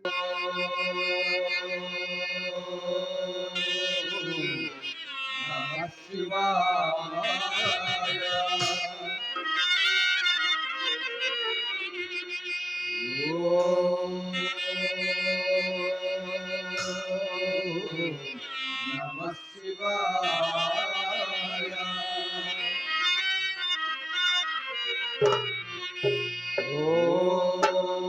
నమః శివాయ. ఓం నమః శివాయ. ఓం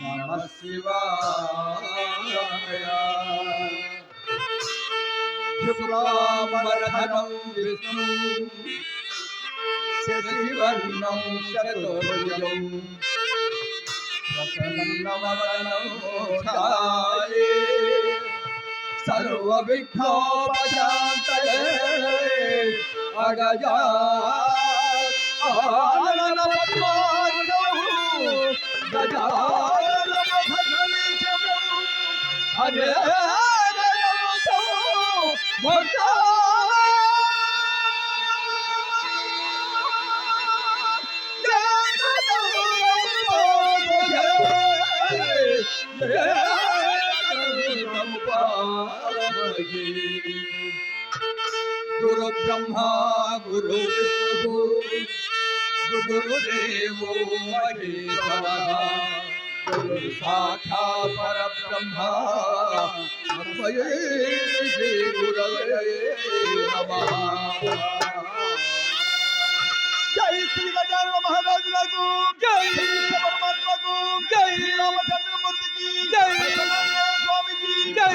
నమః శివాయ. శుక్లాంబరధరం విష్ణుం శశివర్ణం చతుర్భుజం ప్రసన్నవదనం ధ్యాయే సర్వవిఘ్నోపశాంతయే అగజా హరే గురు బ్రహ్మా గురు విష్ణు గురుదేవో మహేశ్వరః గురు సాక్షాత్ పరబ్రహ్మ తస్మై శ్రీ గురవే నమః. జై శ్రీ గజానన మహారాజులకు జై, శ్రీ పరమాత్మకు జై, రామచంద్రమూర్తికి జై, స్వామికి జై,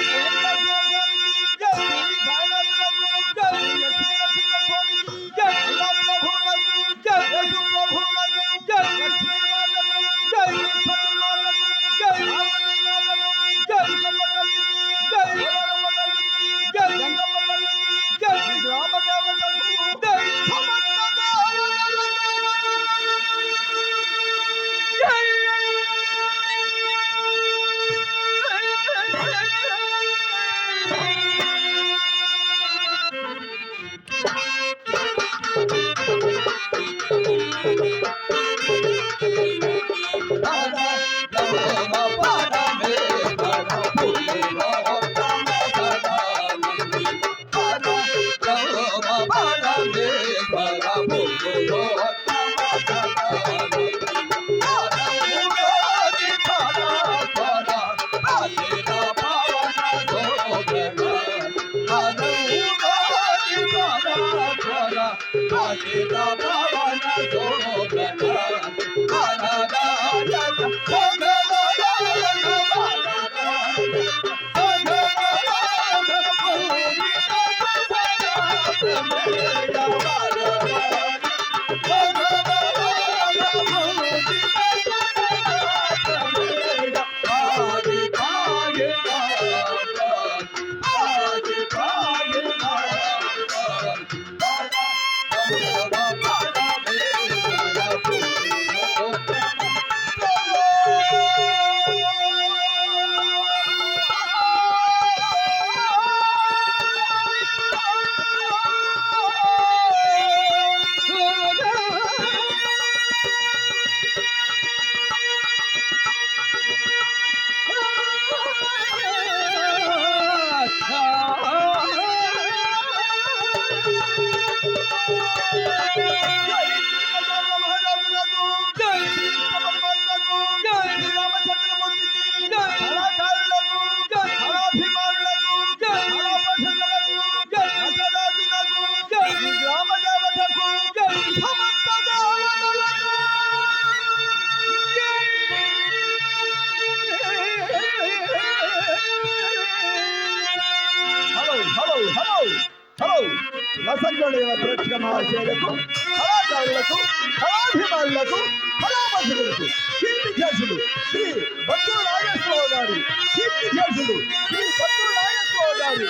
రసజ్ఞులైన ప్రేక్షక మహాశయులకు, కళాకారులకు, కళాభిమానులకు, కళామధులకు కీర్తిశేషులు శ్రీ భక్తుల నాగేశ్వరరావు గారి కీర్తిశేషులు శ్రీ భక్తుల నాగేశ్వరరావు గారి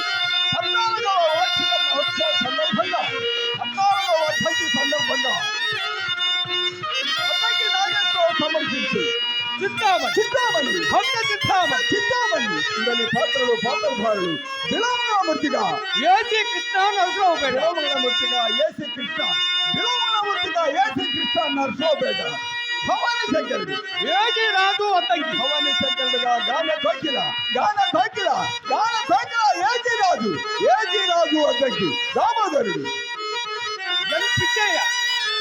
14వ వార్షిక మహోత్సవ సందర్భంగా 14వ వర్ధంతి సందర్భంగా భక్తి నాగేశ్వరరావు సమర్పించి చింతామణి భక్త చింతామణి ఇందని పాత్రలు పాత్రధారులు విలోమనామూర్తిగా ఏసీ కృష్ణ నరసరావుపేట, విలోమనామూర్తిగా ఏసీ కృష్ణ, విలోమనామూర్తిగా ఏసీ కృష్ణ నరసరావుపేట, భవానీ శంకరుడు ఏజీ రాజు అద్దంకి భవానీ శంకరుడుగా గాన కోకిల ఏజీ రాజు అద్దకి దామోదరుడు ఎన్ పిచ్చయ్య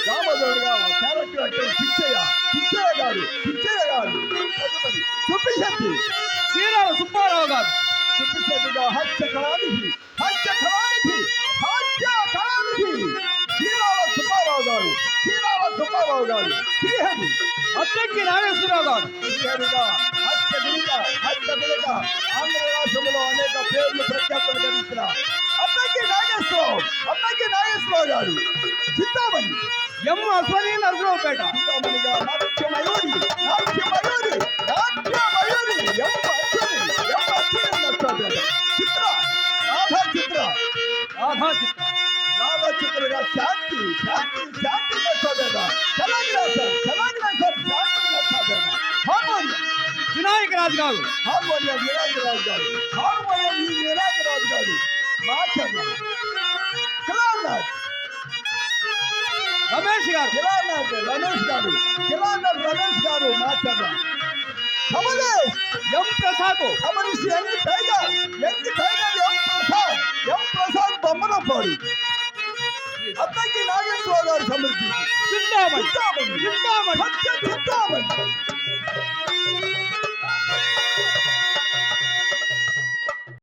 దామోదరుడుగా క్యారెక్టర్ అంటే పిచ్చయ్య గారు సుప్పిశెట్టి చీరాల సుబ్బారావు గారు సుప్పిశెట్టిగా హాస్య కళానిధి చీరాల సుబ్బారావు గారు శ్రీహరి అద్దంకి నాగేశ్వరరావు గారు శ్రీహరిగా హాస్య బిడక ఆంధ్ర రాష్ట్రంలో అనేక పేర్లు ప్రఖ్యాతులు గడించిన అద్దంకి నాగేశ్వరరావు గారు చింతామణి ఎం అశ్వని నరసరావుపేట చింతామణిగా నాట్యమయూరి ఎం అశ్విని నరసరావుపేట రాధా చిత్ర రాధా చిత్రగా శాంతి నరసరావుపేట హార్మోనియం వినాయక రాజు గారు వినాయకరాజు గారు మాచర్ల రమేష్ గారు రమేష్ గారు మాచర్ల కమలేష్ ఎం ప్రసాద్ కమలేష్ యంగ్ టైగర్ ఎం ప్రసాద్ బొమ్మనపాడు అద్దకి నాగేశ్వరరావు గారు సమర్పించి చింతామణి చింతామణి